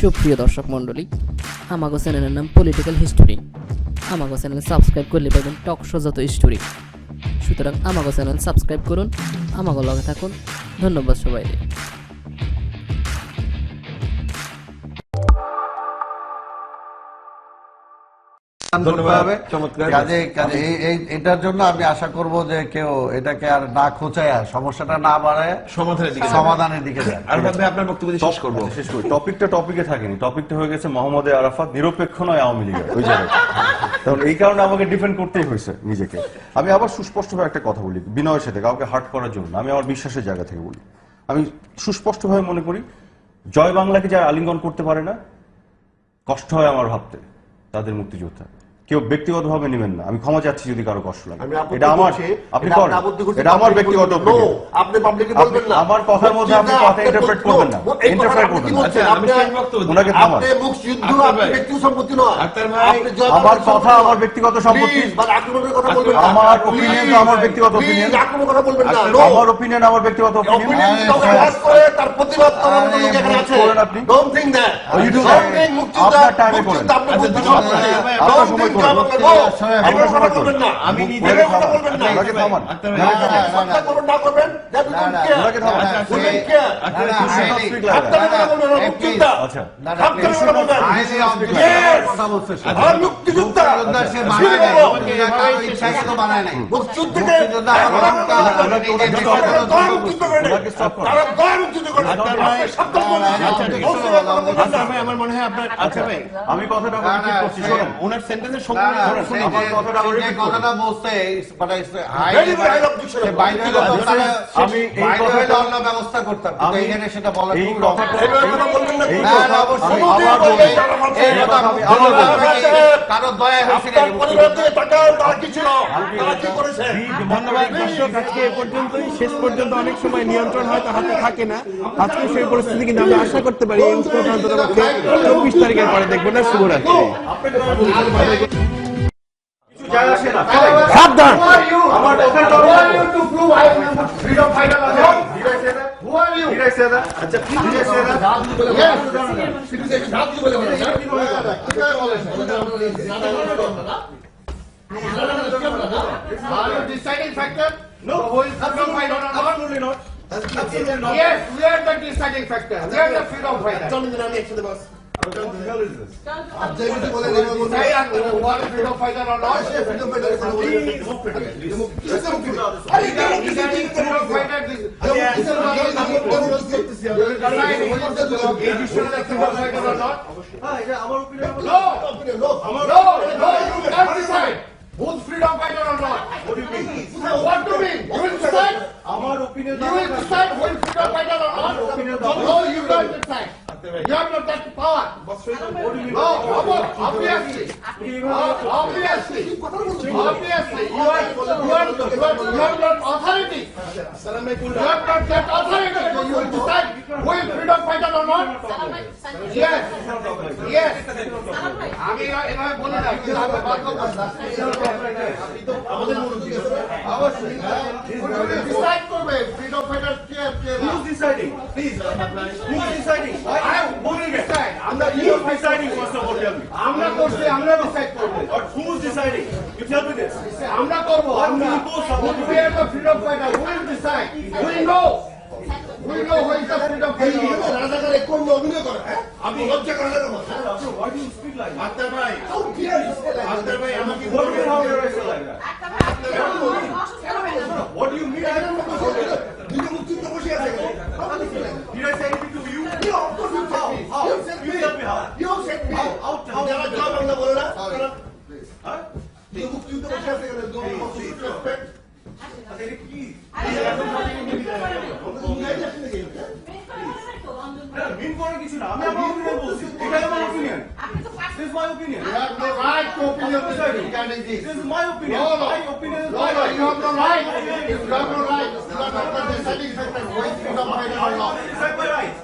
সুপ্রিয় দর্শক মণ্ডলী, আমাগো চ্যানেলের নাম পলিটিক্যাল হিস্টোরি। আমাগো চ্যানেল সাবস্ক্রাইব করলে পাবেন টক শো যত স্টোরি। সুতরাং আমাগো চ্যানেল সাবস্ক্রাইব করুন, আমাগো লগে থাকুন। ধন্যবাদ সবাই। এটার জন্য আমি আশা করব যে কেউ এটাকে আর না খোঁচায় সমস্যাটা না বাড়ায় সমাধানের দিকে যায়। আর ভাবে আপনার বক্তব্য শেষ করব। টপিকটা টপিকে থাকেনি, টপিকটা হয়ে গেছে মোহাম্মদ আরাফাত নিরপেক্ষ নয় আওয়ামী লীগের ওই জায়গায়। তখন এই কারণে আমাকে ডিফেন্ড করতেই হয়েছে নিজেকে। আমি আবার সুস্পষ্টভাবে একটা কথা বলি, বিনয়ের সাথে কাউকে হার্ট করার জন্য, আমি আমার বিশ্বাসের জায়গা থেকে বলি। আমি সুস্পষ্টভাবে মনে করি জয় বাংলাকে যারা আলিঙ্গন করতে পারে না, কষ্ট হয় আমার ভাবতে তাদের মুক্তিযোদ্ধা। কেউ ব্যক্তিগতভাবে নেবেন না, আমি ক্ষমা চাচ্ছি যদি কারো কষ্ট লাগে। এটা আমার, আপনি করেন, এটা আমার ব্যক্তিগত অপিনিয়ন। আপনি পাবলিকে বলবেন না, আমার কথার মধ্যে আপনি কথা ইন্টারপ্রেট করবেন না, ইন্টারফেয়ার করবেন না। আচ্ছা, আমি বক্তব্য ওনাকে থামান। আপনি মুক্তিযুদ্ধ আপনার ব্যক্তিগত সম্পত্তি নয়। আক্তার ভাই, আমার কথা আমার ব্যক্তিগত সম্পত্তি, আক্রমণের কথা বলবেন না। আমার অপিনিয়ন তো আমার ব্যক্তিগত অপিনিয়ন। আক্রমণের কথা বলবেন না। আমার অপিনিয়ন আমার ব্যক্তিগত অপিনিয়ন। তার প্রতিবাদ করার মতো লোক এখানে আছে। আপনি don't think that You do don't that. Think মুক্তিযুদ্ধ আপনার টাইমে করেন। আপনার বুদ্ধি আপনার সময় করেন। আপনার সময় করেন। আমি নিজে কথা বলবেন না। ওনাকে থামান। আক্তার ভাই, সত্তা করবেন না করবেন দ্যাট উই ডোন্ট কেয়ার। ওনাকে থামান। We don't care. আক্তার ভাই, আপনারা কথা বলবেন না মুক্তিযুদ্ধ। আচ্ছা, আপনারা কথা বলবেন। আর মুক্তিযুদ্ধ মুক্তিযুদ্ধকে আমার মনে হয় আপনার আচ্ছা ভাই, আমি কথাটা রিপিট করছি, শুনুন। ওনার সেন্টেন্সের আমার কথাটা আবার রিপিট করুন। আমি এই কথাটা ব্যবস্থা করতাম আমি এখানে সেটা বলা এই খুব কথাটা এই কথা বলবেন না। এই কথা আমি আবার বলবো। এই কথা আমি আবার বলবো। কারো দয়া হয়েছে ধন্যবাদ দর্শক, আজকে এ পর্যন্তই। শেষ পর্যন্ত অনেক সময় নিয়ন্ত্রণ হয়তো হাতে থাকে না, আজকে সেই পরিস্থিতি কিন্তু আমরা আশা করতে পারি এই উৎসব অন্ততপক্ষে 24 তারিখের পরে দেখবো না। শুভরাত্রি। সাবধান। আমার কথার আচ্ছা, deciding factor? No, absolutely not. Yes, we are the deciding factor. We are the freedom fighter. What the hell is this? What is freedom fighter or not? Freedom fighter. Who's freedom fighter or not? What do you mean? What do you mean? You will decide? আমার opinion You will decide who is freedom fighter or not? No, you don't decide. You have not that power. No, obviously. Obviously. You have not authority. You have not that authority. You will decide who is freedom fighter or not? Yes. Yes. আমি এভাবে বলি না, কিন্তু আমি বাধ্য করছি। অবশ্যই decide করবে freedom fighter K K. Who's deciding? Please. Who's deciding? I will decide. আমরা you deciding first of all, tell me. আমরা করছি, আমরা ডিসাইড করব। Or who's deciding? You tell me this. আমরা করব। আমরা we are the freedom fighter. We will decide. We know. We know who is the freedom fighter. রাজাকার কোন অভিনয় করে? আপনি লজ্জা করেন না? Why do you speak like that? Akter ভাই, How dare you say like Akter ভাই আমাকে What do you mean how dare I say like that? What do you mean? দুটো মুক্তিযুদ্ধ বসে আছে এখানে। Did I say anything to you? You of course you said me. You said me. You tell me how. You said me. যারা জয় বাংলা বলে না? দুটো মুক্তিযুদ্ধ বসে আছে এখানে। Don't respect. মিন করার কিছু না, আমি আমার opinion বলছি। এটাই আমার opinion. This is my opinion. You have no right to opinion regarding this. This is my opinion. No, no. My opinion is No, my no, right. you have no right. You have no right. You are not the deciding factor. Who is freedom fighter or not? Decide my rights.